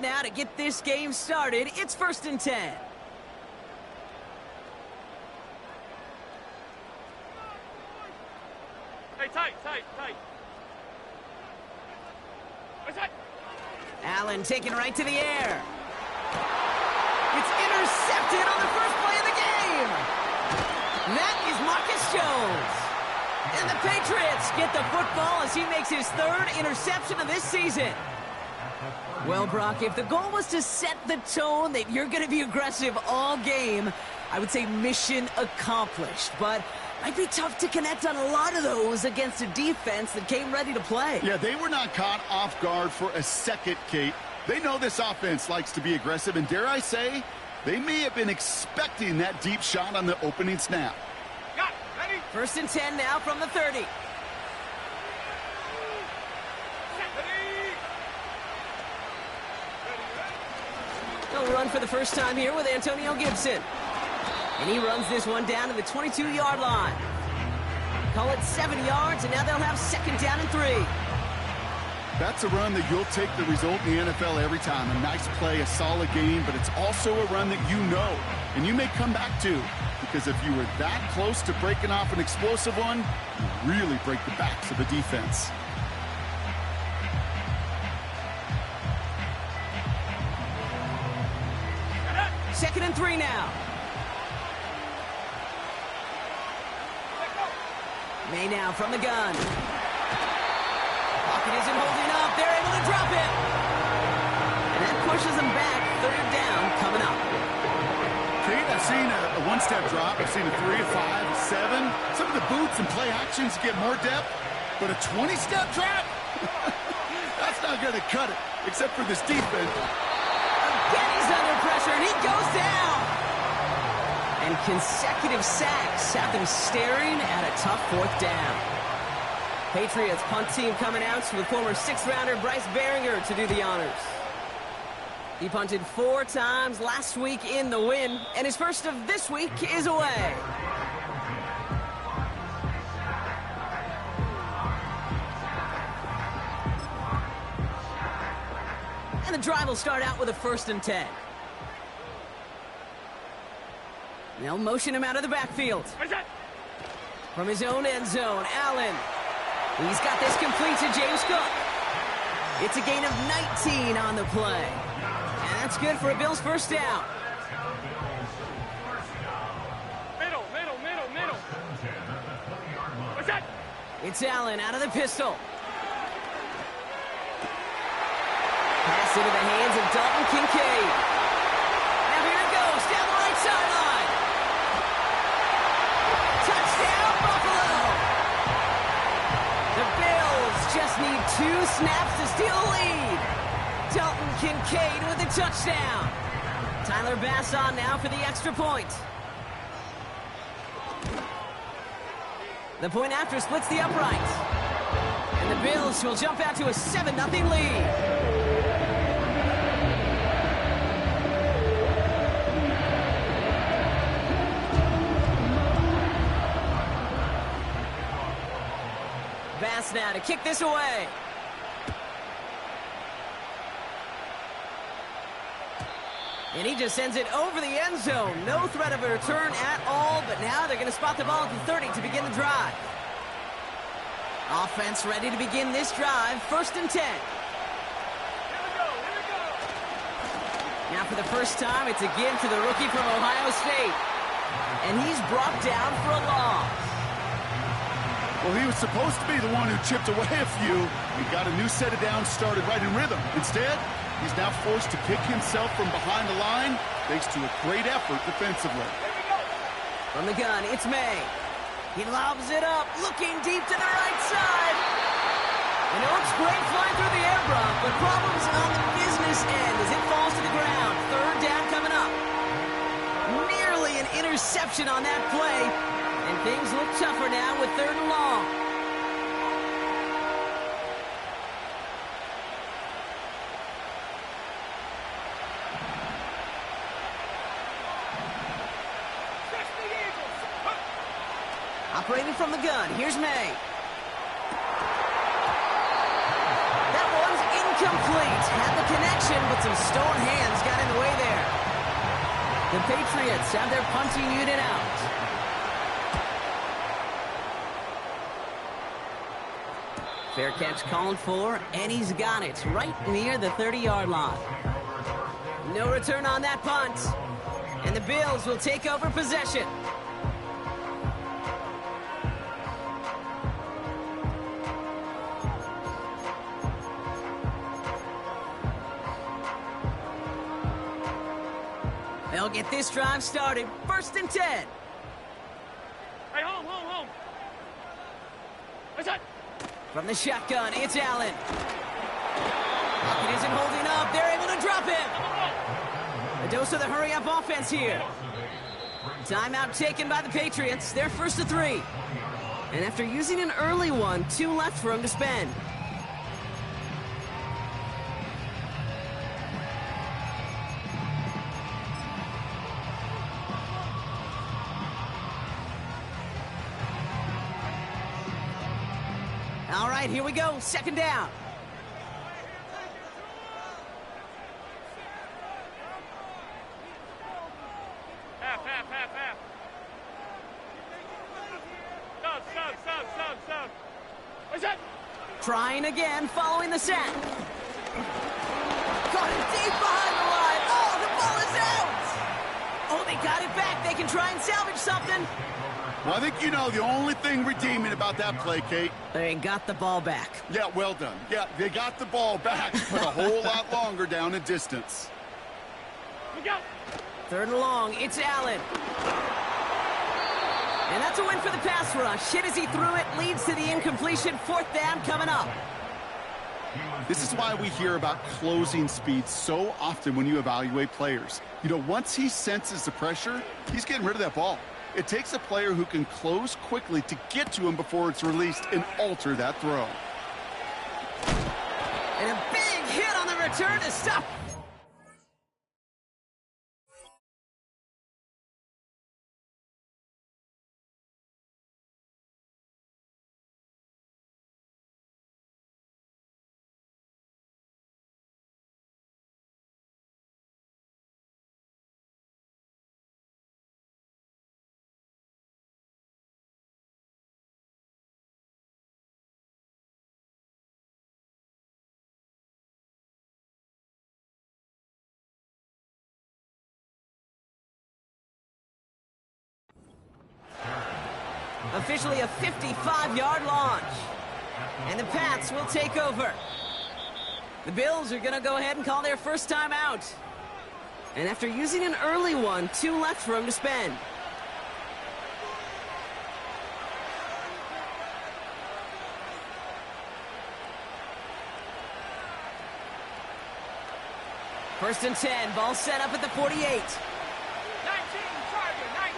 timeout now to get this game started. It's 1st and 10. Hey, tight. What's that? Allen taken right to the air. It's intercepted on the first play of the game. That is Marcus Jones. And the Patriots get the football as he makes his 3rd interception of this season. Well, Brock, if the goal was to set the tone that you're going to be aggressive all game, I would say mission accomplished. But might be tough to connect on a lot of those against a defense that came ready to play. Yeah, they were not caught off guard for a second, Kate. They know this offense likes to be aggressive, and dare I say, they may have been expecting that deep shot on the opening snap. Got it. Ready? 1st and 10 now from the 30. He'll run for the first time here with Antonio Gibson. And he runs this one down to the 22-yard line. Call it 7 yards, and now they'll have 2nd down and 3. That's a run that you'll take the result in the NFL every time. A nice play, a solid game, but it's also a run that you know, and you may come back to. Because if you were that close to breaking off an explosive one, you really break the backs of the defense. Second and 3 now. May now from the gun. Pocket isn't holding up. They're able to drop it. And that pushes them back. 3rd down coming up. Kate, I've seen a one-step drop. I've seen a 3, a 5, a 7. Some of the boots and play actions get more depth. But a 20-step drop? That's not going to cut it, except for this defense. Again, he's under pressure, and he goes down. And consecutive sacks have them staring at a tough 4th down. Patriots punt team coming out with former 6th-rounder Bryce Behringer to do the honors. He punted 4 times last week in the win, and his first of this week is away. And the drive will start out with a 1st and 10. They'll motion him out of the backfield. From his own end zone, Allen. He's got this complete to James Cook. It's a gain of 19 on the play. And that's good for a Bills 1st down. Middle. What's that? It's Allen out of the pistol. Pass into the hands of Dalton Kincaid. Now here it goes, down the right sideline. Touchdown, Buffalo! The Bills just need 2 snaps to steal a lead. Dalton Kincaid with the touchdown. Tyler Bass on now for the extra point. The point after splits the uprights. And the Bills will jump out to a 7-0 lead. Bass now to kick this away. And he just sends it over the end zone. No threat of a return at all, but now they're going to spot the ball at the 30 to begin the drive. Offense ready to begin this drive. 1st and 10. Here we go. Now for the first time, it's again to the rookie from Ohio State. And he's brought down for a loss. Well, he was supposed to be the one who chipped away a few. He got a new set of downs started right in rhythm. Instead, he's now forced to pick himself from behind the line thanks to a great effort defensively. From the gun, it's May. He lobs it up, looking deep to the right side. And it looks great flying through the air, Brock, but problems on the business end as it falls to the ground. 3rd down coming up. Nearly an interception on that play. And things look tougher now with 3rd and long. Operating from the gun, here's May. That one's incomplete. Had the connection, but some stone hands got in the way there. The Patriots have their punting unit out. Fair catch called for, and he's got it right near the 30-yard line. No return on that punt, and the Bills will take over possession. They'll get this drive started. 1st and 10. Hey, home. What's that? From the shotgun, it's Allen. Pocket isn't holding up. They're able to drop him. A dose of the hurry-up offense here. Timeout taken by the Patriots. They're 1st and 3. And after using an early one, 2 left for him to spend. All right, here we go. 2nd down. Half. Sub. What's that? Trying again, following the sack. Caught it deep behind the line. Oh, the ball is out. Oh, they got it back. They can try and salvage something. Well, I think you know the only thing redeeming about that play, Kate. They got the ball back. Yeah, well done. Yeah, they got the ball back, but a whole lot longer down in distance. Look out. 3rd and long, it's Allen. And that's a win for the pass rush. Hit as he threw it, leads to the incompletion. 4th down coming up. This is why we hear about closing speed so often when you evaluate players. You know, once he senses the pressure, he's getting rid of that ball. It takes a player who can close quickly to get to him before it's released and alter that throw. And a big hit on the return to stop. Officially a 55-yard launch. And the Pats will take over. The Bills are going to go ahead and call their first time out. And after using an early one, 2 left for him to spend. First and 10, ball set up at the 48. 19, Charger, 9.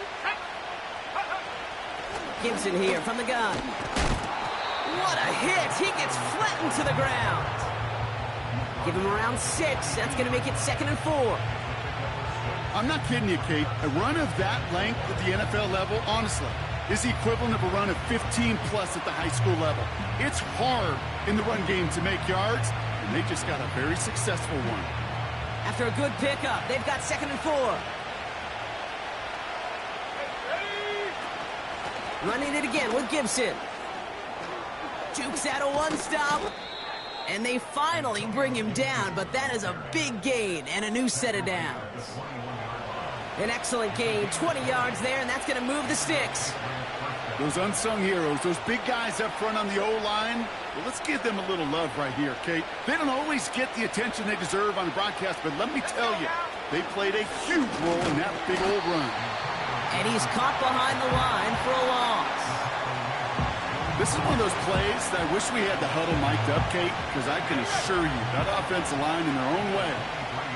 Gibson here from the gun. What a hit! He gets flattened to the ground. Give him around 6. That's going to make it 2nd and 4. I'm not kidding you, Kate. A run of that length at the NFL level, honestly, is the equivalent of a run of 15-plus at the high school level. It's hard in the run game to make yards, and they just got a very successful one. After a good pickup, they've got 2nd and 4. Running it again with Gibson. Jukes out a 1-stop. And they finally bring him down, but that is a big gain and a new set of downs. An excellent gain, 20 yards there, and that's going to move the sticks. Those unsung heroes, those big guys up front on the O-line, well, let's give them a little love right here, Kate. They don't always get the attention they deserve on the broadcast, but let me tell you, they played a huge role in that big old run. And he's caught behind the line for a loss. This is one of those plays that I wish we had the huddle mic'd up, Kate, because I can assure you that offensive line in their own way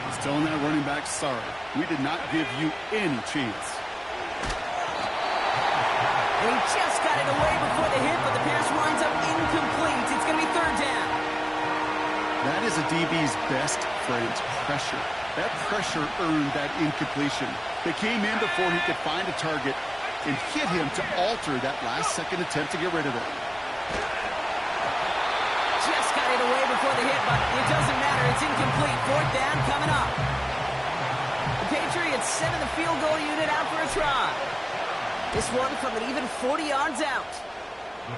is telling that running back, sorry, we did not give you any chance. And he just got it away before the hit, but the pass winds up incomplete. It's going to be 3rd down. That is a DB's best friend, pressure. That pressure earned that incompletion. They came in before he could find a target and hit him to alter that last-second attempt to get rid of it. Just got it away before the hit, but it doesn't matter. batter. It's incomplete. Fourth down coming up. The Patriots sending the field goal unit out for a try. This one from an even 40 yards out.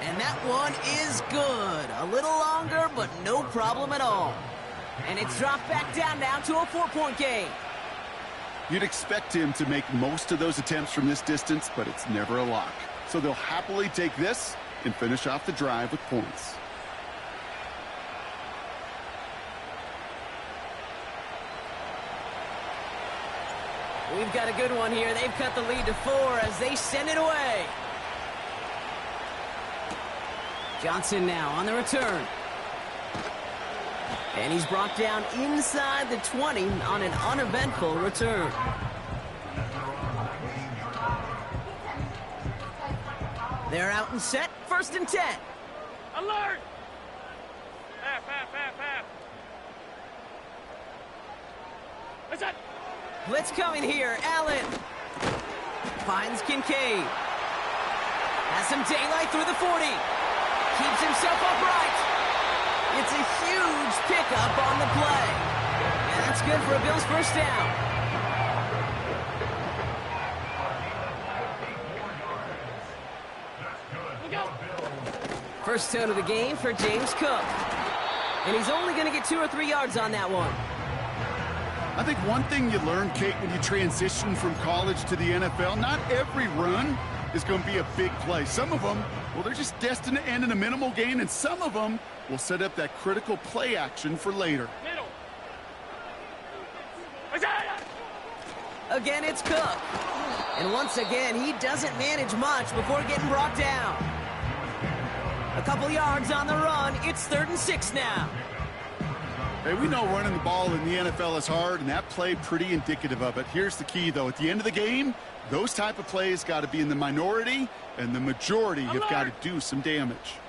And that one is good. A little longer, but no problem at all. And it's dropped back down now to a 4-point game. You'd expect him to make most of those attempts from this distance, but it's never a lock. So they'll happily take this and finish off the drive with points. We've got a good one here. They've cut the lead to 4 as they send it away. Johnson now on the return. And he's brought down inside the 20 on an uneventful return. They're out and set. 1st and 10. Alert! Half. What's that? Blitz coming here. Allen finds Kincaid. Has some daylight through the 40. Keeps himself upright. It's a huge pickup on the play. And that's good for a Bills first down. First down of the game for James Cook. And he's only going to get 2 or 3 yards on that one. I think one thing you learn, Kate, when you transition from college to the NFL, not every run is going to be a big play. Some of them, well, they're just destined to end in a minimal gain, and some of them will set up that critical play action for later. Middle. Again, it's Cook. And once again, he doesn't manage much before getting brought down. A couple yards on the run. It's 3rd and 6 now. Hey, we know running the ball in the NFL is hard, and that play pretty indicative of it. Here's the key, though. At the end of the game, those type of plays got to be in the minority, and the majority have got to do some damage.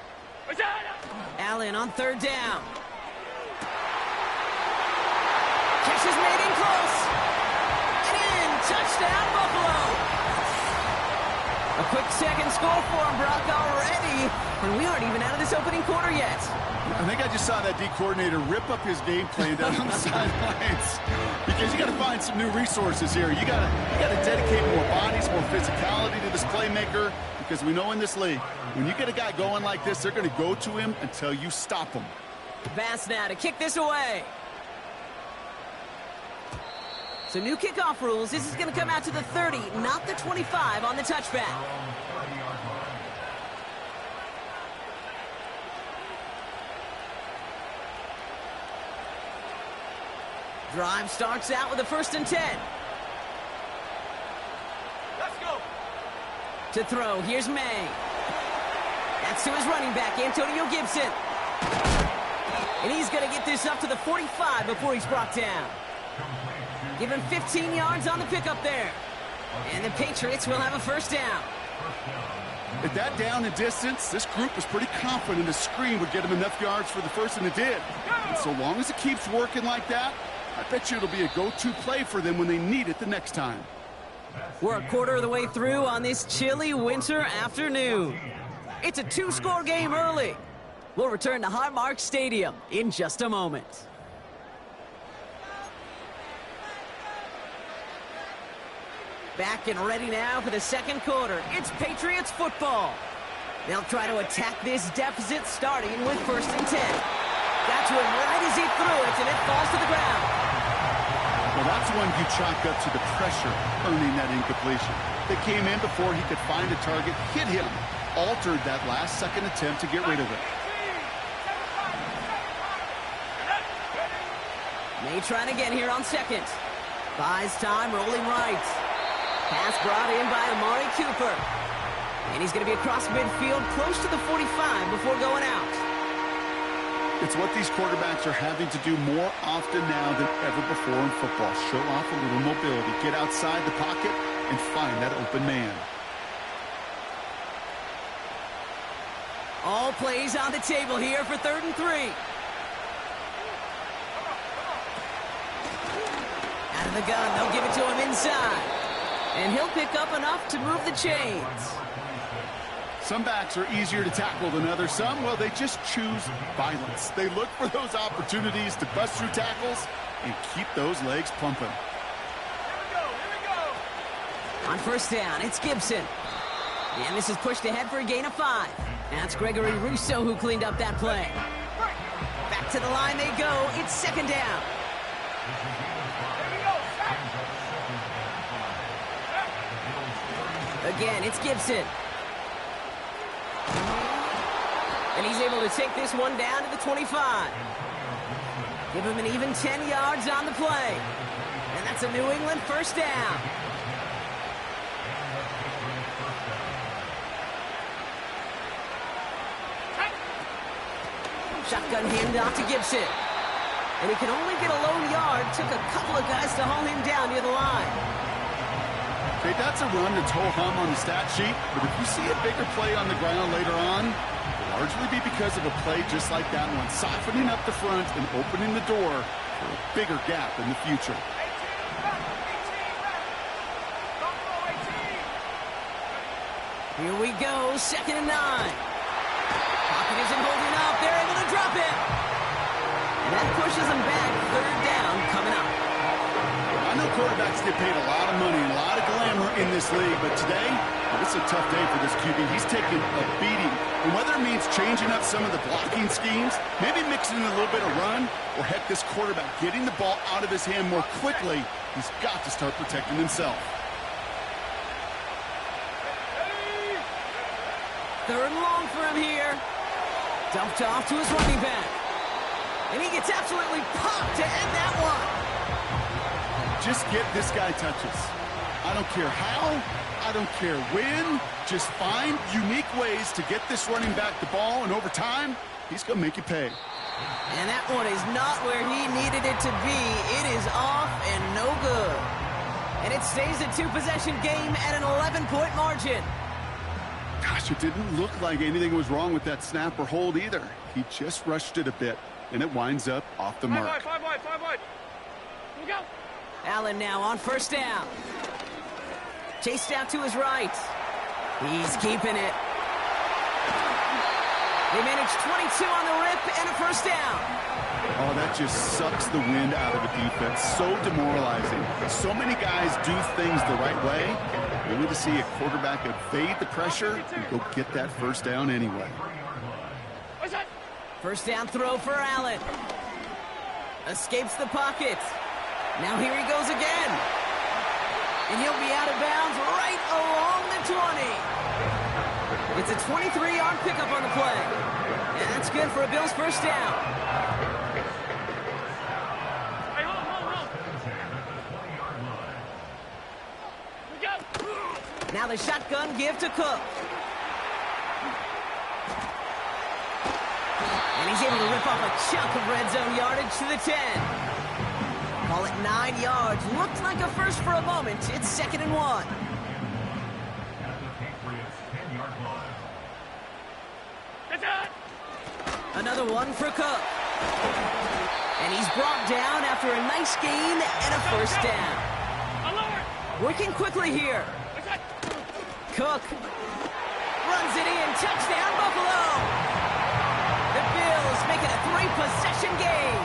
Allen on 3rd down. Catch is made in close. And in. Touchdown, Buffalo. A quick second score for him, Brock, already. And we aren't even out of this opening quarter yet. I think I just saw that D coordinator rip up his game plan down on the sidelines, because you got to find some new resources here. You got to dedicate more bodies, more physicality to this playmaker, because we know in this league, when you get a guy going like this, they're going to go to him until you stop him. Bass now to kick this away. So new kickoff rules. This is going to come out to the 30, not the 25 on the touchback. Drive starts out with a 1st and 10. Let's go. To throw, here's May. That's to his running back, Antonio Gibson. And he's going to get this up to the 45 before he's brought down. Give him 15 yards on the pickup there. And the Patriots will have a 1st down. At that down and distance, this group was pretty confident a screen would get him enough yards for the 1st, and it did. And so long as it keeps working like that, I bet you it'll be a go-to play for them when they need it the next time. We're a quarter of the way through on this chilly winter afternoon. It's a 2-score game early. We'll return to Highmark Stadium in just a moment. Back and ready now for the 2nd quarter. It's Patriots football. They'll try to attack this deficit starting with 1st and 10. Got to him right as he threw it, and it falls to the ground. Well, that's one you chalk up to the pressure earning that incompletion. They came in before he could find a target, hit him, altered that last-second attempt to get rid of it. May trying again here on 2nd. Buys time, rolling right. Pass brought in by Amari Cooper. And he's going to be across midfield, close to the 45 before going out. It's what these quarterbacks are having to do more often now than ever before in football. Show off a little mobility, get outside the pocket, and find that open man. All plays on the table here for 3rd and 3. Out of the gun, they'll give it to him inside. And he'll pick up enough to move the chains. Some backs are easier to tackle than others. Some, well, they just choose violence. They look for those opportunities to bust through tackles and keep those legs pumping. Here we go. On first down, it's Gibson. And this is pushed ahead for a gain of 5. That's Gregory Rousseau who cleaned up that play. Back to the line they go. It's second down. Again, it's Gibson. And he's able to take this one down to the 25. Give him an even 10 yards on the play. And that's a New England first down. Shotgun handoff to Gibson. And he can only get a lone yard. Took a couple of guys to haul him down near the line. Okay, that's a run that's ho-hum on the stat sheet, but if you see a bigger play on the ground later on, it'll largely be because of a play just like that one, softening up the front and opening the door for a bigger gap in the future. Here we go, second and 9. Pocket isn't holding up. They're able to drop it. And that pushes them back. Third down coming up. I know quarterbacks get paid a lot of money and a lot of glamour in this league, but today, well, it's a tough day for this QB. He's taking a beating. And whether it means changing up some of the blocking schemes, maybe mixing in a little bit of run, or heck, this quarterback getting the ball out of his hand more quickly, he's got to start protecting himself. Third and long for him here. Dumped off to his running back. And he gets absolutely popped to end that one. Just get this guy touches. I don't care how, I don't care when. Just find unique ways to get this running back the ball, and over time, he's going to make you pay. And that one is not where he needed it to be. It is off and no good. And it stays a 2-possession game at an 11-point margin. Gosh, it didn't look like anything was wrong with that snap or hold either. He just rushed it a bit, and it winds up off the mark. Five wide. Here we go. Allen now on first down. Chased out to his right. He's keeping it. They manage 22 on the rip and a first down. Oh, that just sucks the wind out of a defense. So demoralizing. So many guys do things the right way, only to see a quarterback evade the pressure and go get that first down anyway. What's that? First down throw for Allen. Escapes the pocket. Now here he goes again. And he'll be out of bounds right along the 20. It's a 23-yard pickup on the play. And that's good for a Bills first down. Hey, hold. We go. Now the shotgun give to Cook. And he's able to rip off a chunk of red zone yardage to the 10. Call it 9 yards. Looked like a first for a moment. It's second and 1. Another one for Cook. And he's brought down after a nice gain and a first down. Working quickly here. Cook runs it in. Touchdown, Buffalo. The Bills make it a 3-possession game.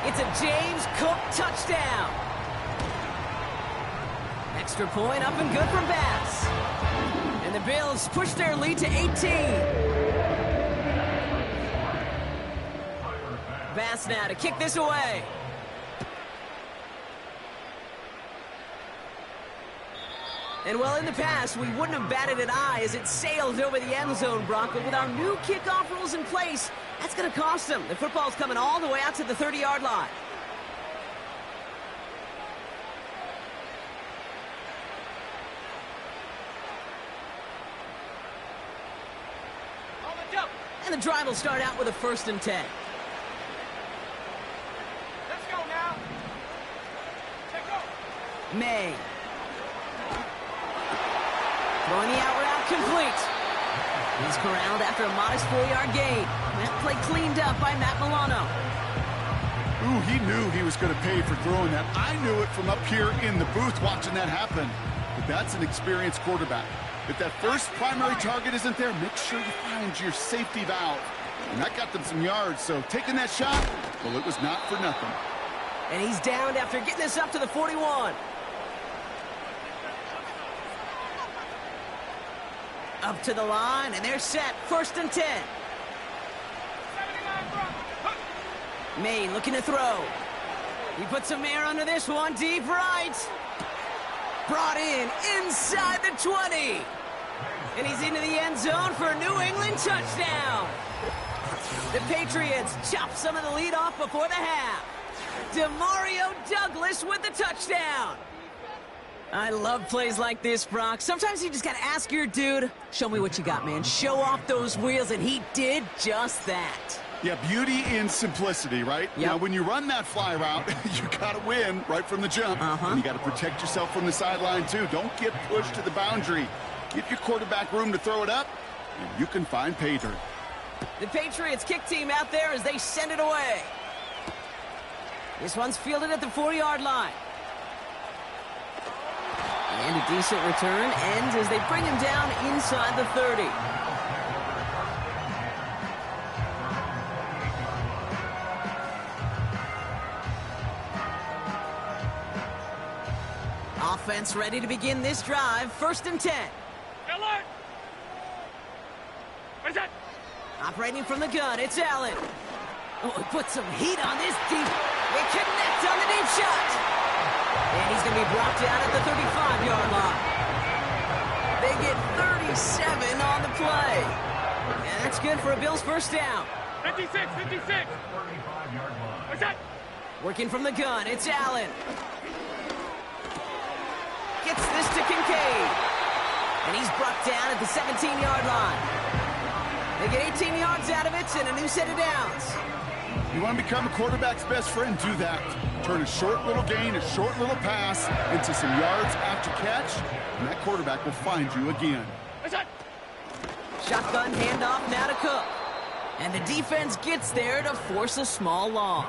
It's a James Cook touchdown. Extra point up and good from Bass. And the Bills push their lead to 18. Bass now to kick this away. And well, in the past, we wouldn't have batted an eye as it sailed over the end zone, Brock. But with our new kickoff rules in place, that's going to cost them. The football's coming all the way out to the 30-yard line. And the drive will start out with a 1st and 10. Let's go now. Check go. May. Throwing the out route complete. He's corralled after a modest 4-yard gain. That play cleaned up by Matt Milano. Ooh, he knew he was going to pay for throwing that. I knew it from up here in the booth watching that happen. But that's an experienced quarterback. If that first primary target isn't there, make sure you find your safety valve. And that got them some yards, so taking that shot, well, it was not for nothing. And he's downed after getting this up to the 41. Up to the line, and they're set. 1st and 10. May looking to throw. He puts some air under this one, deep right. Brought in inside the 20. And he's into the end zone for a New England touchdown. The Patriots chop some of the lead off before the half. Demario Douglas with the touchdown. I love plays like this, Brock. Sometimes you just got to ask your dude, show me what you got, man. Show off those wheels, and he did just that. Yeah, beauty in simplicity, right? Yep. Now, when you run that fly route, you got to win right from the jump. And you got to protect yourself from the sideline, too. Don't get pushed to the boundary. Give your quarterback room to throw it up, and you can find pay dirt. The Patriots kick team out there as they send it away. This one's fielded at the 40-yard line. And a decent return ends as they bring him down inside the 30. Offense ready to begin this drive. 1st and 10. Alert! What is that? Operating from the gun, it's Allen. Oh, he put some heat on this deep. They connect on the deep shot. And he's going to be brought down at the 35-yard line. They get 37 on the play. And that's good for a Bills 1st down. 56, 56. What's that? Working from the gun, it's Allen. Gets this to Kincaid. And he's brought down at the 17-yard line. They get 18 yards out of it and a new set of downs. You want to become a quarterback's best friend? Do that. Turn a short little gain, a short little pass into some yards after catch, and that quarterback will find you again. What's that? Shotgun handoff now to Cook. And the defense gets there to force a small loss.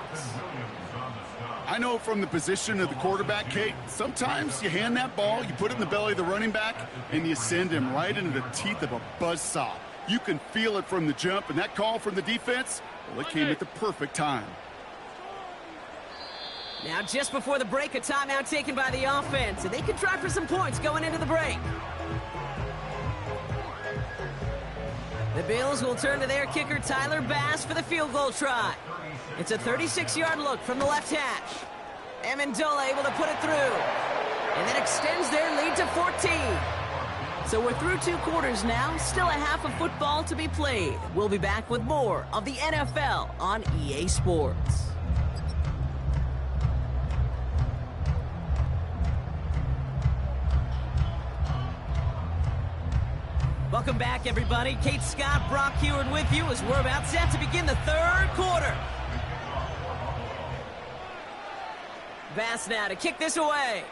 I know from the position of the quarterback, Kate, sometimes you hand that ball, you put it in the belly of the running back, and you send him right into the teeth of a buzzsaw. You can feel it from the jump, and that call from the defense, well, it came at the perfect time. Now, just before the break, a timeout taken by the offense, and they could try for some points going into the break. The Bills will turn to their kicker, Tyler Bass, for the field goal try. It's a 36-yard look from the left hash. Amendola able to put it through, and that extends their lead to 14. So we're through 2 quarters now, still a half of football to be played. We'll be back with more of the NFL on EA Sports. Welcome back, everybody. Kate Scott, Brock Heward with you as we're about set to begin the 3rd quarter. Bass now to kick this away.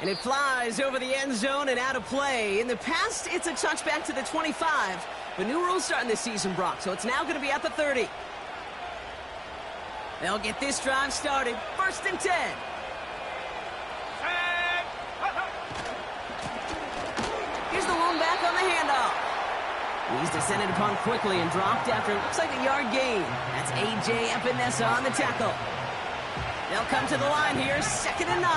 And it flies over the end zone and out of play. In the past, it's a touchback to the 25. But new rules starting this season, Brock, so it's now going to be at the 30. They'll get this drive started. 1st and 10. Here's the lone back on the handoff. He's descended upon quickly and dropped after looks like a yard gain. That's A.J. Epinesa on the tackle. They'll come to the line here, 2nd and 9.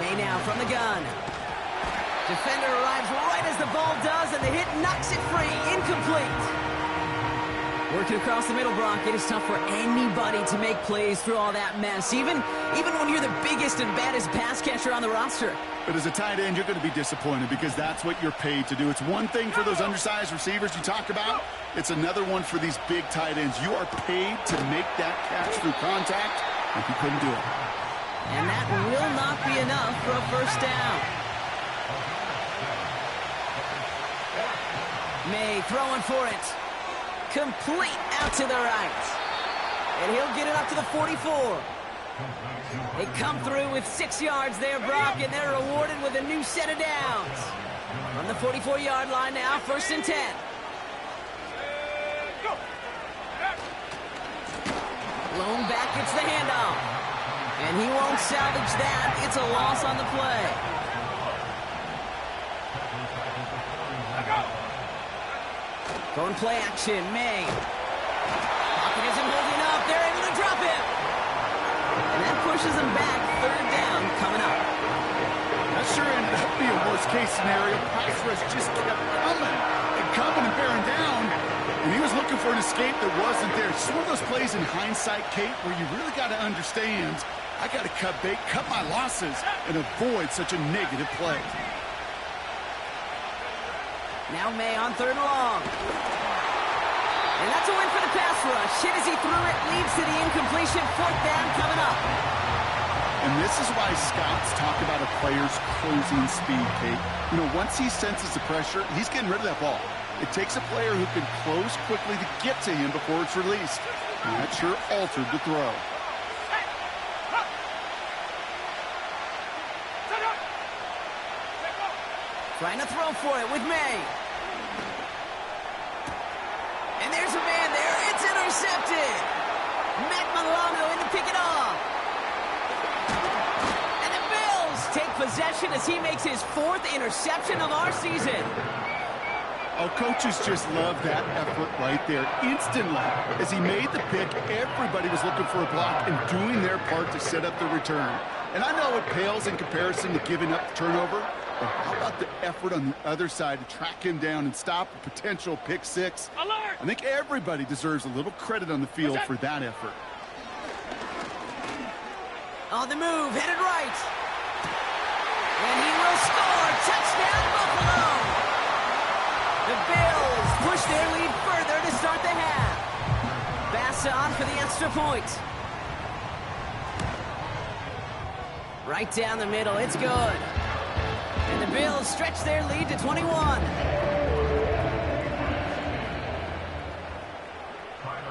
May now from the gun. Defender arrives right as the ball does, and the hit knocks it free. Incomplete. Working across the middle, Brock. It is tough for anybody to make plays through all that mess, even when you're the biggest and baddest pass catcher on the roster. But as a tight end, you're going to be disappointed because that's what you're paid to do. It's one thing for those undersized receivers you talk about. It's another one for these big tight ends. You are paid to make that catch through contact, and you couldn't do it. And that will not be enough for a 1st down. May throwing for it. Complete out to the right. And he'll get it up to the 44. They come through with 6 yards there, Brock, and they're rewarded with a new set of downs. From the 44-yard line now, 1st and 10. Lone back gets the handoff. And he won't salvage that. It's a loss on the play. Going play action, May. Pocket isn't holding up. They're able to drop him. And that pushes him back. Third down coming up. That sure ended up being a worst-case scenario. Pass rush just kept coming and bearing down. And he was looking for an escape that wasn't there. It's one of those plays in hindsight, Kate, where you really got to understand, I got to cut bait, cut my losses, and avoid such a negative play. Now May on third and long. And that's a win for the pass rush. Hit as he threw it, leads to the incompletion. Fourth down coming up. And this is why scouts talk about a player's closing speed, Kate. You know, once he senses the pressure, he's getting rid of that ball. It takes a player who can close quickly to get to him before it's released. And that sure altered the throw. Trying to throw for it with May. And there's a man there. It's intercepted. Matt Milano in to pick it off. And the Bills take possession as he makes his fourth interception of our season. Oh, coaches just love that effort right there. Instantly, as he made the pick, everybody was looking for a block and doing their part to set up the return. And I know it pales in comparison to giving up the turnover, but how about the effort on the other side to track him down and stop a potential pick six? Alert! I think everybody deserves a little credit on the field for that effort. On the move, headed right. And he will score. Touchdown, Buffalo! The Bills push their lead further to start the half. Bass on for the extra point. Right down the middle, it's good. And the Bills stretch their lead to 21.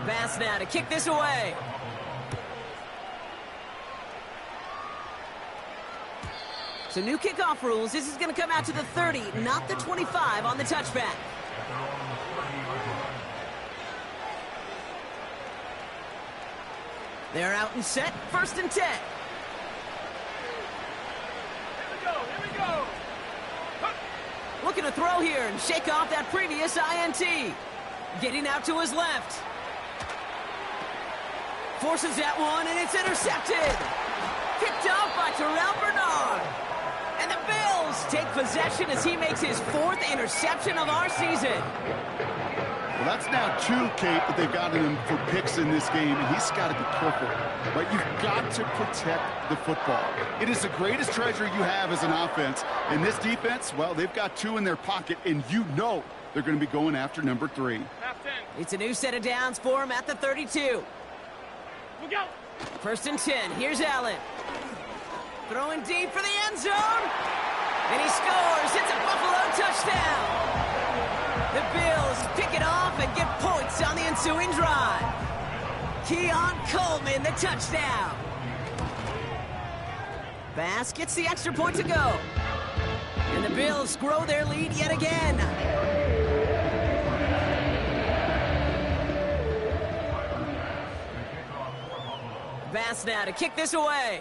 Bass now to kick this away. So new kickoff rules. This is going to come out to the 30, not the 25 on the touchback. They're out and set. First and 10. Here we go. Looking to throw here and shake off that previous INT. Getting out to his left. Forces that one, and it's intercepted. Picked off by Terrell Bernard. And the Bills take possession as he makes his fourth interception of our season. Well, that's now two, Kate, that they've gotten him for picks in this game, and he's got to be careful. Right? You've got to protect the football. It is the greatest treasure you have as an offense. And this defense, well, they've got two in their pocket, and you know they're going to be going after number 3. Half 10. It's a new set of downs for him at the 32. Look out. First and 10. Here's Allen. Throwing deep for the end zone. And he scores. It's a Buffalo touchdown. The Bills pick it off and get points on the ensuing drive. Keon Coleman, the touchdown. Bass gets the extra point to go. And the Bills grow their lead yet again. Bass now to kick this away.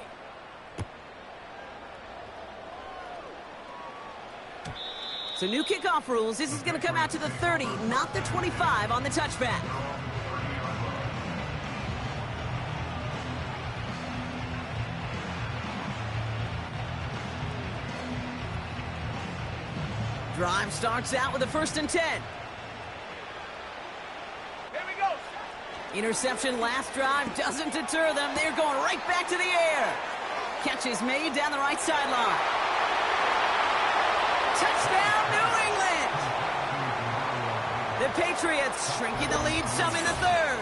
So new kickoff rules. This is going to come out to the 30, not the 25 on the touchback. Drive starts out with a first and 10. Here we go. Interception last drive doesn't deter them. They're going right back to the air. Catch is made down the right sideline. Touchdown, New England! The Patriots shrinking the lead some in the third.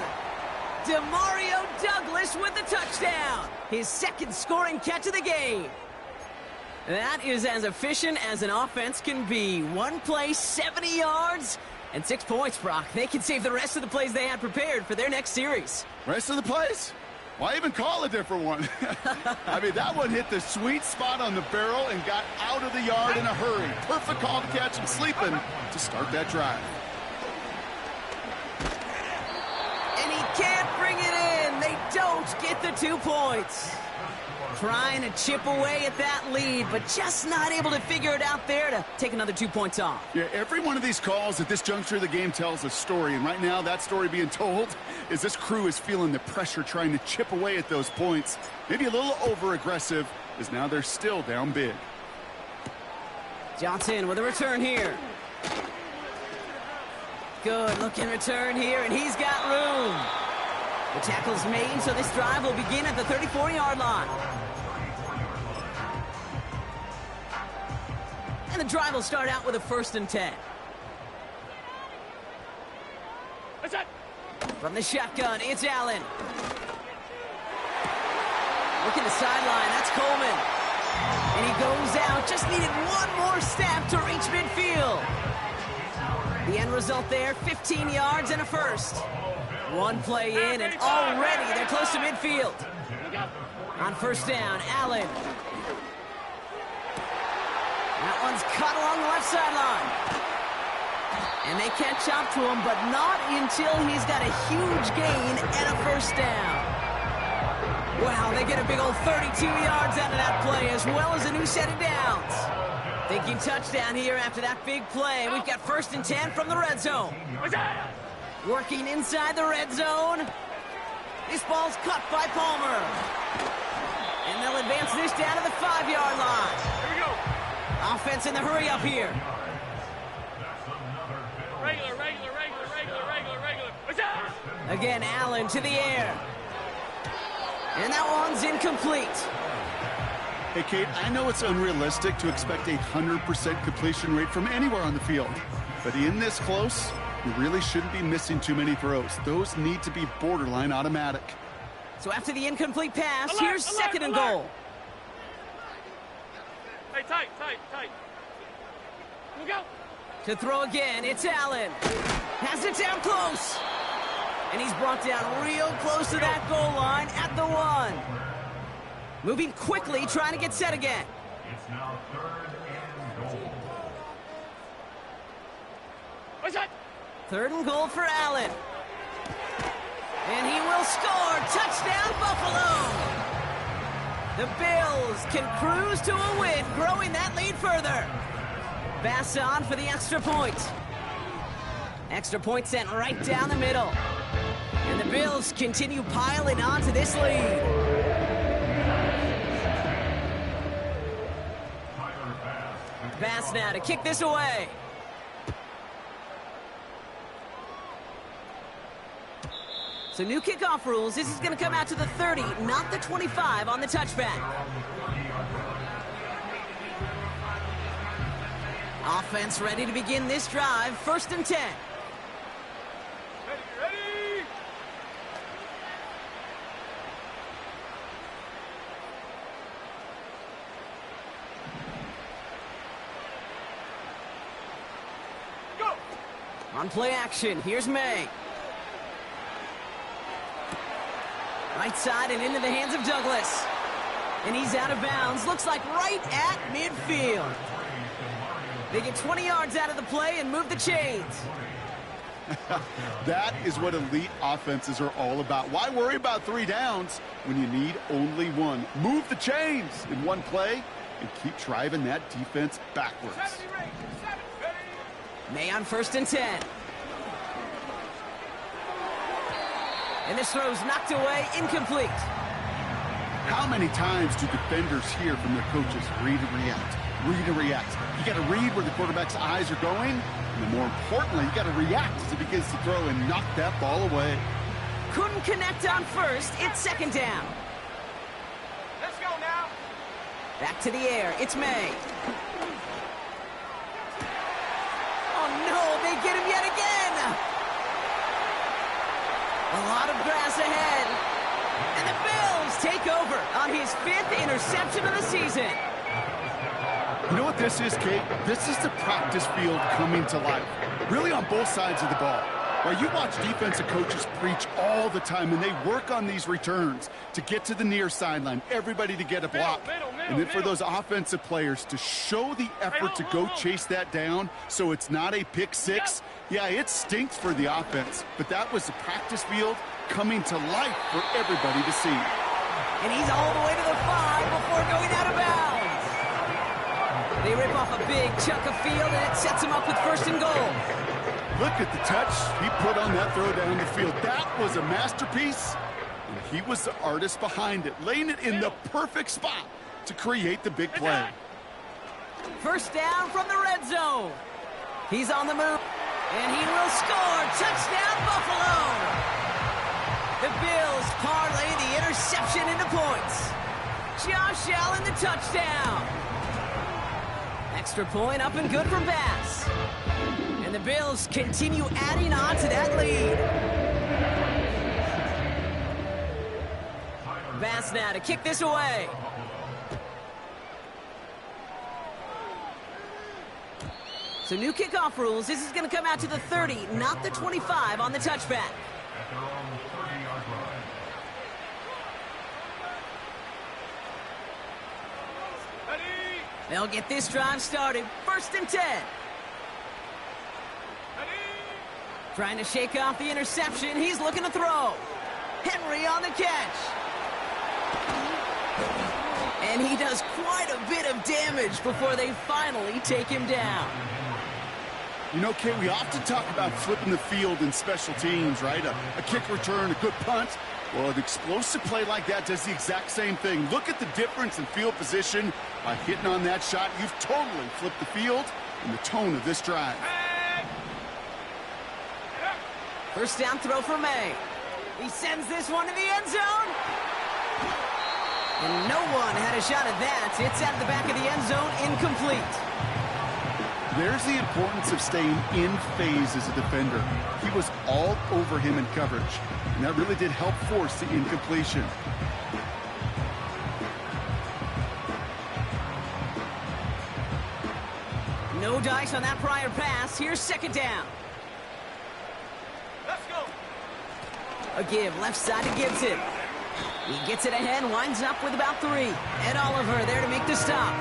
Demario Douglas with the touchdown. His second scoring catch of the game. That is as efficient as an offense can be. One play, 70 yards, and 6 points, Brock. They can save the rest of the plays they had prepared for their next series. Rest of the plays? Why even call a different one? I mean, that one hit the sweet spot on the barrel and got out of the yard in a hurry. Perfect call to catch him sleeping to start that drive. And he can't bring it in. They don't get the 2 points. Trying to chip away at that lead, but just not able to figure it out there to take another 2 points off. Yeah, every one of these calls at this juncture of the game tells a story, and right now that story being told is this crew is feeling the pressure trying to chip away at those points. Maybe a little over-aggressive, as now they're still down big. Johnson with a return here. Good looking return here, and he's got room. The tackle's made, so this drive will begin at the 34-yard line. And the drive will start out with a 1st and 10. What's that? From the shotgun, it's Allen. Look at the sideline, that's Coleman. And he goes out, just needed one more step to reach midfield. The end result there, 15 yards and a 1st. One play in, and already they're close to midfield. On 1st down, Allen. That one's cut along the left sideline. And they catch up to him, but not until he's got a huge gain and a 1st down. Wow, they get a big old 32 yards out of that play, as well as a new set of downs. Thinking touchdown here after that big play. We've got 1st and 10 from the red zone. Working inside the red zone. This ball's cut by Palmer. And they'll advance this down to the 5-yard line. Here we go. Offense in the hurry up here. Regular. What's that? Again, Allen to the air. And that one's incomplete. Hey, Kate, I know it's unrealistic to expect a 100% completion rate from anywhere on the field. But in this close, you really shouldn't be missing too many throws. Those need to be borderline automatic. So after the incomplete pass, Alert, here's alert, 2nd and alert. goal. Hey, tight. Here we go. To throw again, it's Allen. Has it down close. And he's brought down real close to that goal line at the 1. Moving quickly, trying to get set again. It's now 3rd and goal. What's that? 3rd and goal for Allen. And he will score. Touchdown, Buffalo. The Bills can cruise to a win, growing that lead further. Pass on for the extra point. Extra point sent right down the middle. And the Bills continue piling on to this lead. Pass now to kick this away. So new kickoff rules. This is going to come out to the 30, not the 25 on the touchback. Offense ready to begin this drive. 1st and 10. Ready. Go. On play action, here's May. Right side and into the hands of Douglas. And he's out of bounds. Looks like right at midfield. They get 20 yards out of the play and move the chains. That is what elite offenses are all about. Why worry about 3 downs when you need only 1? Move the chains in one play and keep driving that defense backwards. 70 ready. May on 1st and 10. And this throw's knocked away, incomplete. How many times do defenders hear from their coaches, read and react, read and react? You got to read where the quarterback's eyes are going, and then more importantly, you got to react as he begins to throw and knock that ball away. Couldn't connect on 1st, it's 2nd down. Let's go now. Back to the air, it's May. Oh no, they get him yet again! A lot of grass ahead. And the Bills take over on his 5th interception of the season. You know what this is, Kate? This is the practice field coming to life. Really on both sides of the ball. While you watch defensive coaches preach all the time, and they work on these returns to get to the near sideline, everybody to get a block. And then for those offensive players to show the effort to go chase that down so it's not a pick six, yeah, it stinks for the offense. But that was the practice field coming to life for everybody to see. And he's all the way to the 5 before going out of bounds. They rip off a big chunk of field, and it sets him up with 1st and goal. Look at the touch he put on that throw down the field. That was a masterpiece, and he was the artist behind it, laying it in the perfect spot to create the big play. 1st down from the red zone. He's on the move, and he will score. Touchdown, Buffalo! The Bills parlay the interception into points. Josh Allen, the touchdown. Extra point up and good from Bass. And the Bills continue adding on to that lead. Bass now to kick this away. So new kickoff rules. This is going to come out to the 30, not the 25 on the touchback. At their own 30-yard line. They'll get this drive started. 1st and 10. Trying to shake off the interception. He's looking to throw. Henry on the catch. And he does quite a bit of damage before they finally take him down. You know, Kate, we often talk about flipping the field in special teams, right? A kick return, a good punt. Well, an explosive play like that does the exact same thing. Look at the difference in field position. By hitting on that shot, you've totally flipped the field and the tone of this drive. 1st down throw for May. He sends this one to the end zone. And no one had a shot at that. It's out of the back of the end zone, incomplete. There's the importance of staying in phase as a defender. He was all over him in coverage, and that really did help force the incompletion. No dice on that prior pass. Here's 2nd down. Let's go. A give, left side to Gibson. He gets it ahead, winds up with about 3. Ed Oliver there to make the stop.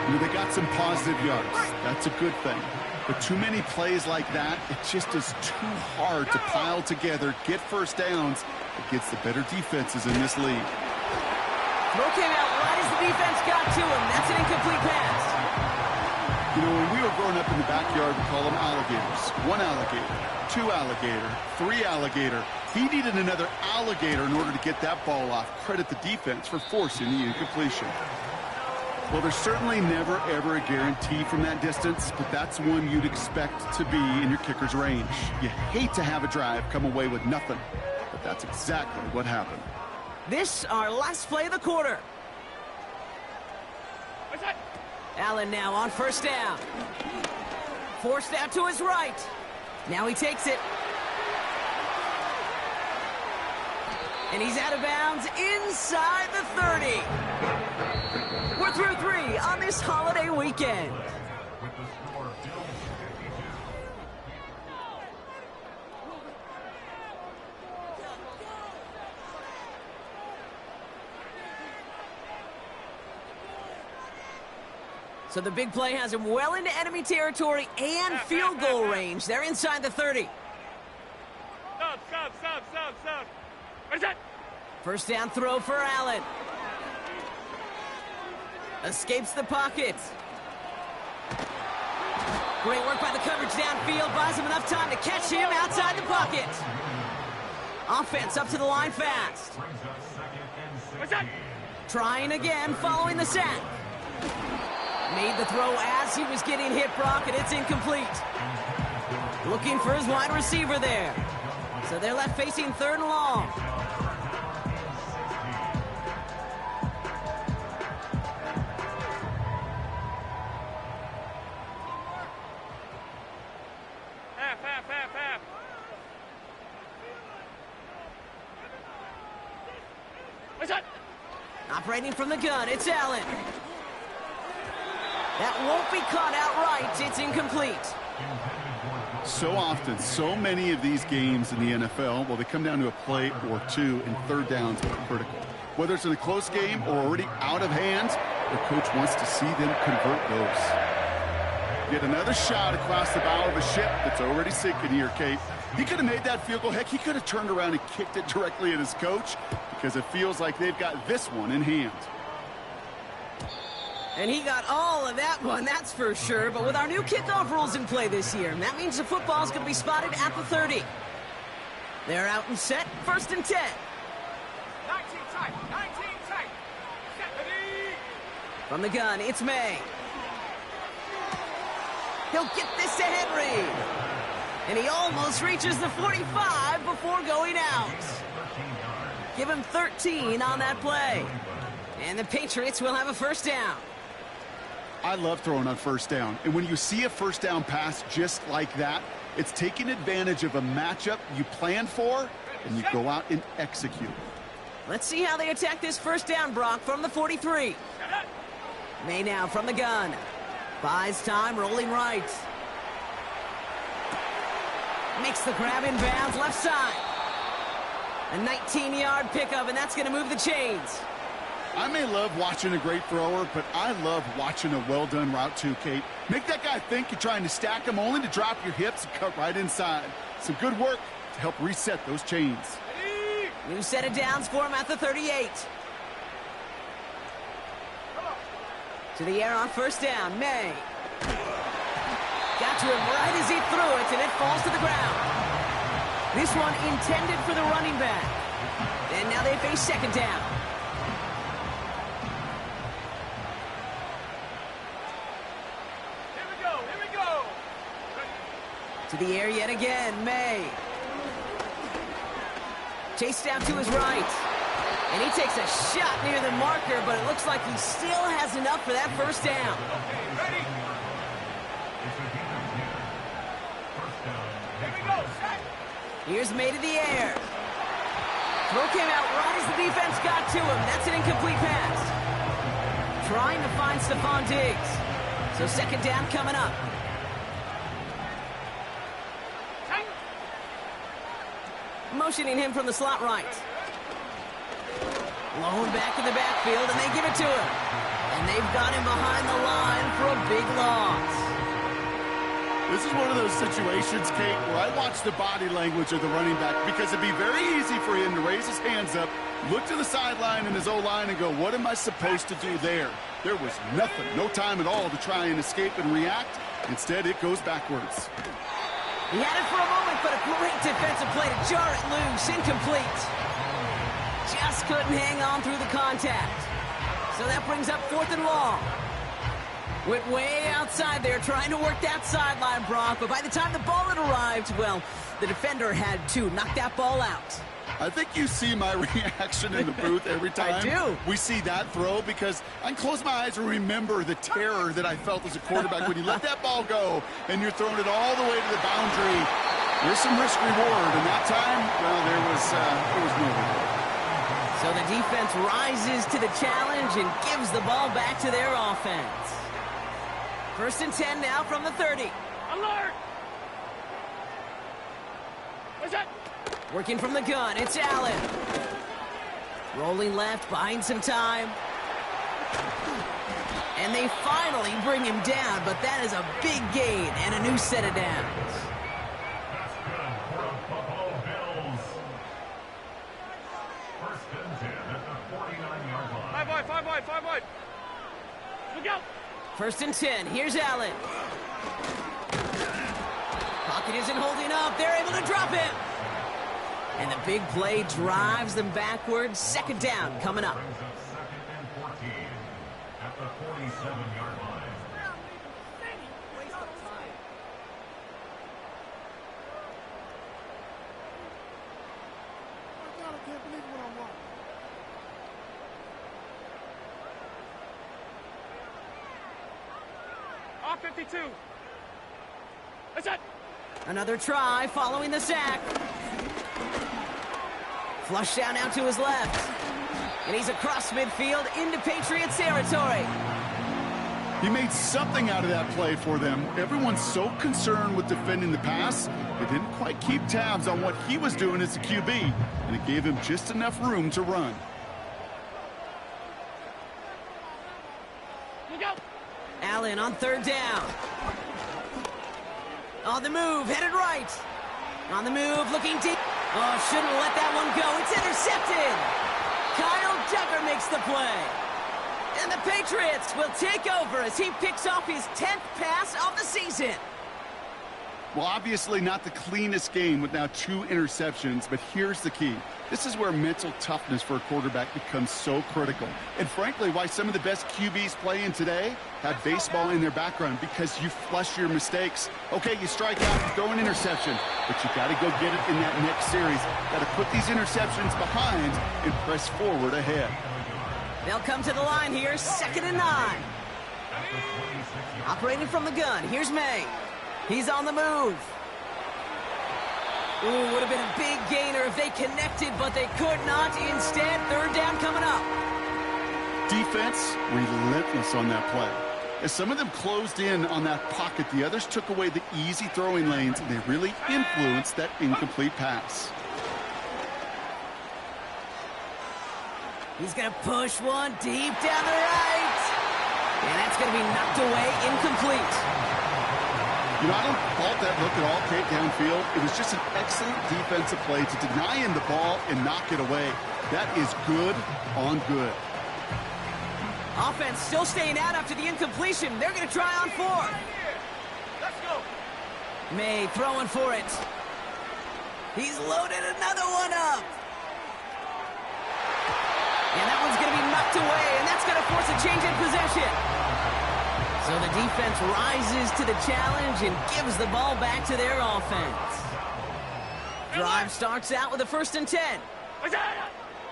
You know, they got some positive yards. That's a good thing. But too many plays like that, it just is too hard to pile together, get 1st downs against the better defenses in this league. Throw came out right as the defense got to him. That's an incomplete pass. You know, when we were growing up in the backyard, we call them alligators. 1 alligator, 2 alligator, 3 alligator. He needed another alligator in order to get that ball off. Credit the defense for forcing the incompletion. Well, there's certainly never, ever a guarantee from that distance, but that's one you'd expect to be in your kicker's range. You hate to have a drive come away with nothing, but that's exactly what happened. This, our last play of the quarter. Allen now on 1st down. Forced out to his right. Now he takes it. And he's out of bounds inside the 30. We're through 3 on this holiday weekend. With the score, Bills 52. So the big play has him well into enemy territory and field goal range. They're inside the 30. Stop. Where's that? 1st down throw for Allen. Escapes the pocket. Great work by the coverage downfield. Buys him enough time to catch him outside the pocket. Offense up to the line fast. Where's that? Trying again following the sack. Made the throw as he was getting hit, Brock, and it's incomplete. Looking for his wide receiver there. So they're left facing 3rd and long. Half. Where's that? Operating from the gun, it's Allen. That won't be caught outright. It's incomplete. So often, so many of these games in the NFL, well, they come down to a play or 2, and 3rd downs are critical. Whether it's in a close game or already out of hand, the coach wants to see them convert those. Get another shot across the bow of a ship that's already sinking here, Kate. He could have made that field goal. Heck, he could have turned around and kicked it directly at his coach because it feels like they've got this one in hand. And he got all of that one, that's for sure. But with our new kickoff rules in play this year, that means the football's going to be spotted at the 30. They're out and set, 1st and 10. 19 tight, 19 tight. Set, ready. From the gun, it's May. He'll get this to Henry. And he almost reaches the 45 before going out. Give him 13 on that play. And the Patriots will have a 1st down. I love throwing on 1st down. And when you see a 1st down pass just like that, it's taking advantage of a matchup you planned for, and you go out and execute. Let's see how they attack this 1st down, Brock, from the 43. May now from the gun. Buys time, rolling right. Makes the grab in bounds, left side. A 19-yard pickup, and that's going to move the chains. I may love watching a great thrower, but I love watching a well-done route too, Kate. Make that guy think you're trying to stack him only to drop your hips and cut right inside. Some good work to help reset those chains. New set of downs for him at the 38. To the air on 1st down, May. Got to him right as he threw it, and it falls to the ground. This one intended for the running back. And now they face 2nd down. To the air yet again, May. Chased out to his right. And he takes a shot near the marker, but it looks like he still has enough for that 1st down. Ready? Here we go, set. Here's May to the air. Throw came out right as the defense got to him. That's an incomplete pass. Trying to find Stephon Diggs. So 2nd down coming up. Motioning him from the slot right. Blown back in the backfield, and they give it to him. And they've got him behind the line for a big loss. This is one of those situations, Kate, where I watch the body language of the running back because it'd be very easy for him to raise his hands up, look to the sideline in his O-line and go, what am I supposed to do there? There was nothing, no time at all to try and escape and react. Instead, it goes backwards. He had it for a moment, but a great defensive play to jar it loose. Incomplete. Just couldn't hang on through the contact. So that brings up 4th and long. Went way outside there, trying to work that sideline, Brock. But by the time the ball had arrived, well, the defender had to knock that ball out. I think you see my reaction in the booth every time I do. we see that throw, because I can close my eyes and remember the terror that I felt as a quarterback when you let that ball go and you're throwing it all the way to the boundary. There's some risk reward, and that time, well, there was no reward. So the defense rises to the challenge and gives the ball back to their offense. 1st and 10 now from the 30. Alert! What's that? Working from the gun, it's Allen. Rolling left, buying some time. And they finally bring him down, but that is a big gain and a new set of downs. That's good for the Buffalo Bills. 1st and 10 at the 49-yard line. 5 wide, 5 wide. Look out! 1st and 10, here's Allen. Pocket isn't holding up, they're able to drop him. And the big play drives them backwards. 2nd down coming up. Brings up 2nd and 14 at the 47-yard line. Off 52. That's it. Another try following the sack. Flush down out to his left. And he's across midfield into Patriots territory. He made something out of that play for them. Everyone's so concerned with defending the pass, they didn't quite keep tabs on what he was doing as a QB, and it gave him just enough room to run. Look out. Allen on 3rd down. On the move, headed right. On the move, looking deep. Oh, shouldn't have let that one go. It's intercepted. Kyle Duggar makes the play. And the Patriots will take over as he picks off his 10th pass of the season. Well, obviously not the cleanest game with now 2 interceptions, but here's the key. This is where mental toughness for a quarterback becomes so critical. And frankly, why some of the best QBs playing today have baseball in their background, because you flush your mistakes. Okay, you strike out, you throw an interception, but you got to go get it in that next series. Got to put these interceptions behind and press forward ahead. They'll come to the line here, 2nd and 9. Operating from the gun, here's May. He's on the move. Ooh, would have been a big gainer if they connected, but they could not. Instead, 3rd down coming up. Defense, relentless on that play. As some of them closed in on that pocket, the others took away the easy throwing lanes, and they really influenced that incomplete pass. He's going to push one deep down the right. And that's going to be knocked away, incomplete. You know, I don't fault that look at all, Kate, downfield. It was just an excellent defensive play to deny him the ball and knock it away. That is good on good. Offense still staying out after the incompletion. They're going to try on 4. Let's go. May throwing for it. He's loaded another one up. And that one's going to be knocked away, and that's going to force a change in possession. So the defense rises to the challenge and gives the ball back to their offense. Drive starts out with a 1st and 10.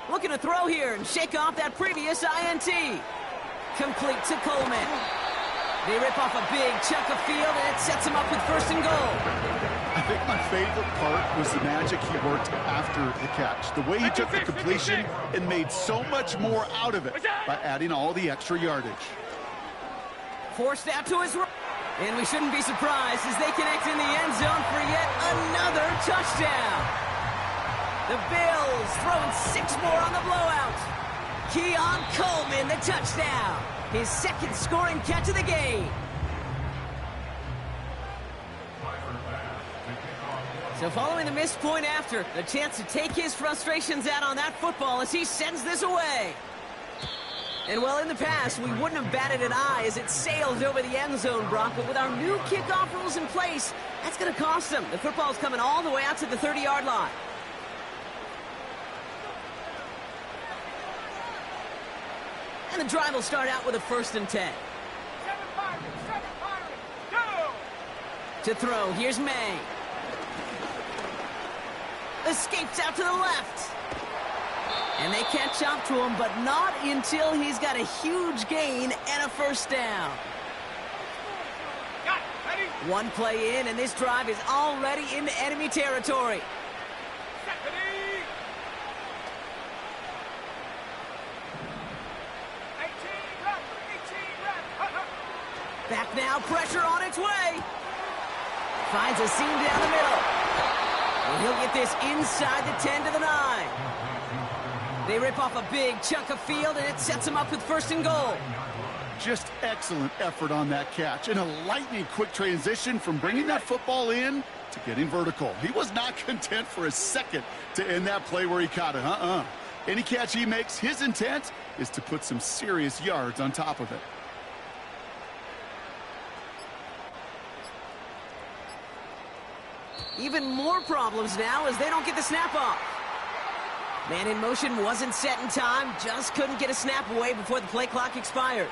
Looking to throw here and shake off that previous INT. Complete to Coleman. They rip off a big chunk of field, and it sets them up with 1st and goal. I think my favorite part was the magic he worked after the catch. The way he took the completion and made so much more out of it by adding all the extra yardage. Forced out to his right. And we shouldn't be surprised as they connect in the end zone for yet another touchdown. The Bills throwing 6 more on the blowout. Keon Coleman, the touchdown. His 2nd scoring catch of the game. So following the missed point after, a chance to take his frustrations out on that football as he sends this away. And well, in the past, we wouldn't have batted an eye as it sails over the end zone, Brock. But with our new kickoff rules in place, that's going to cost them. The football's coming all the way out to the 30-yard line. And the drive will start out with a 1st and 10. 7 Pirates, go! To throw, here's May. Escapes out to the left. And they catch up to him, but not until he's got a huge gain and a 1st down. Got it, ready? One play in, and this drive is already into enemy territory. Set, ready? 18 run, 18 run. Back now, pressure on its way. Finds a seam down the middle. And he'll get this inside the 10 to the 9. They rip off a big chunk of field, and it sets them up with 1st and goal. Just excellent effort on that catch, and a lightning quick transition from bringing that football in to getting vertical. He was not content for a second to end that play where he caught it. Any catch he makes, his intent is to put some serious yards on top of it. Even more problems now as they don't get the snap off. Man in motion wasn't set in time, just couldn't get a snap away before the play clock expired.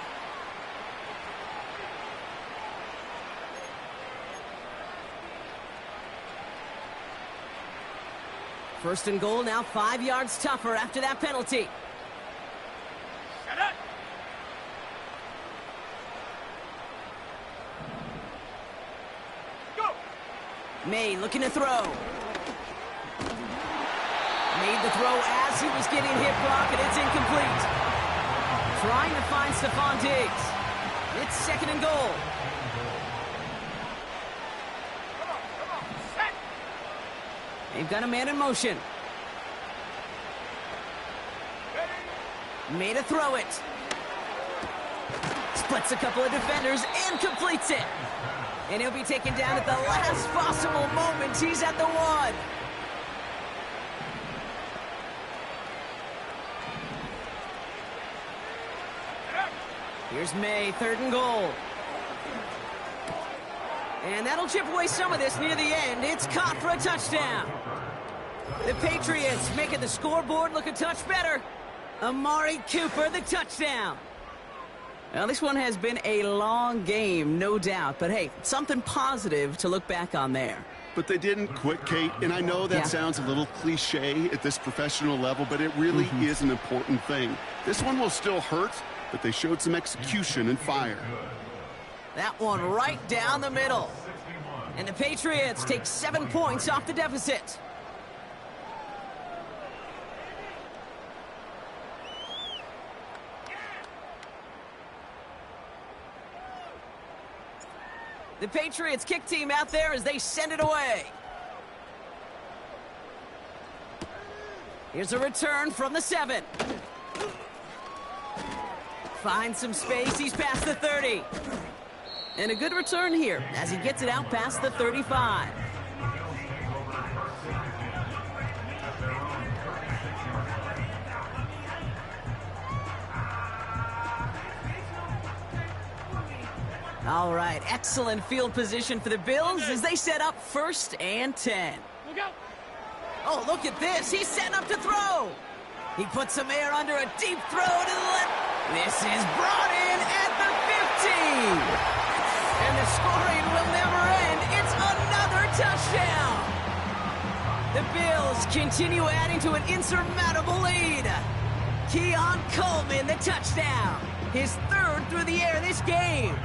First and goal, now 5 yards tougher after that penalty. Set it. Go! May looking to throw. Made the throw as he was getting hit, Brock, and it's incomplete. Trying to find Stephon Diggs. It's 2nd and goal. Come on, set! They've got a man in motion. Ready? Made a throw it. Splits a couple of defenders and completes it. And he'll be taken down at the last possible moment. He's at the 1. Here's May, 3rd and goal. And that'll chip away some of this near the end. It's caught for a touchdown. The Patriots making the scoreboard look a touch better. Amari Cooper, the touchdown. Now, this one has been a long game, no doubt. But, hey, something positive to look back on there. But they didn't quit, Kate, and I know that sounds a little cliche at this professional level, but it really is an important thing. This one will still hurt, but they showed some execution and fire. That one right down the middle. And the Patriots take 7 points off the deficit. The Patriots kick team out there as they send it away. Here's a return from the 7. Finds some space. He's past the 30. And a good return here as he gets it out past the 35. All right, excellent field position for the Bills as they set up 1st and 10. Oh, look at this. He's setting up to throw. He puts some air under a deep throw to the left. This is brought in at the 50. And the scoring will never end. It's another touchdown. The Bills continue adding to an insurmountable lead. Keon Coleman, the touchdown. His 3rd through the air this game.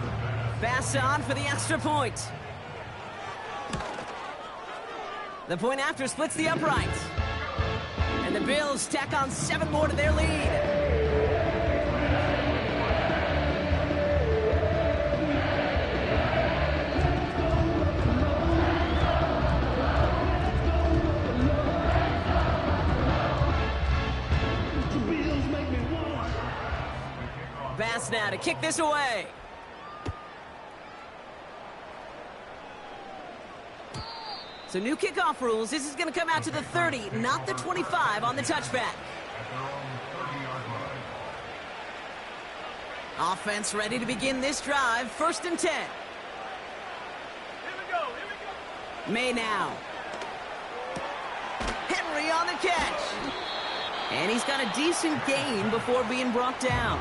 Pass on for the extra point. The point after splits the uprights. And the Bills tack on 7 more to their lead. Bass now to kick this away. So new kickoff rules. This is going to come out to the 30, not the 25 on the touchback. Offense ready to begin this drive. 1st and 10. Here we go. May now. Henry on the catch. And he's got a decent gain before being brought down.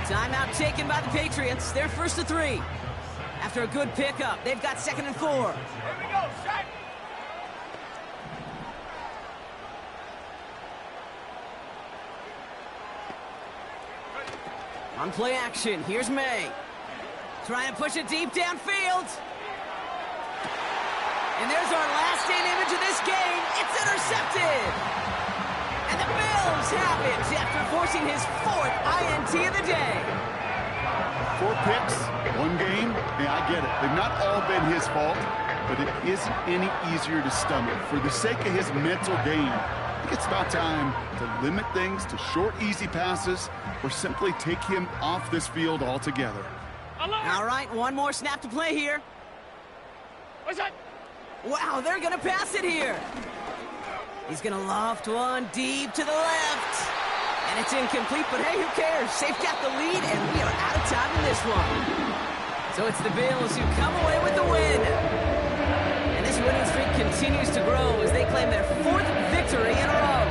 Timeout taken by the Patriots. They're 1st to 3. After a good pickup, they've got 2nd and 4. Here we go. Shot. On play action, here's May. Trying to push it deep downfield. And there's our last seen image of this game. It's intercepted. And the Bills have it after forcing his 4th INT of the day. 4 picks, 1 game. Yeah, I get it. They've not all been his fault, but it isn't any easier to stomach. For the sake of his mental game, I think it's about time to limit things to short, easy passes or simply take him off this field altogether. All right, 1 more snap to play here. What's that? Wow, they're going to pass it here. He's going to loft one deep to the left. And it's incomplete, but hey, who cares? They've got the lead, and we are out of time in this one. So it's the Bills who come away with the win. And this winning streak continues to grow as they claim their 4th victory in a row.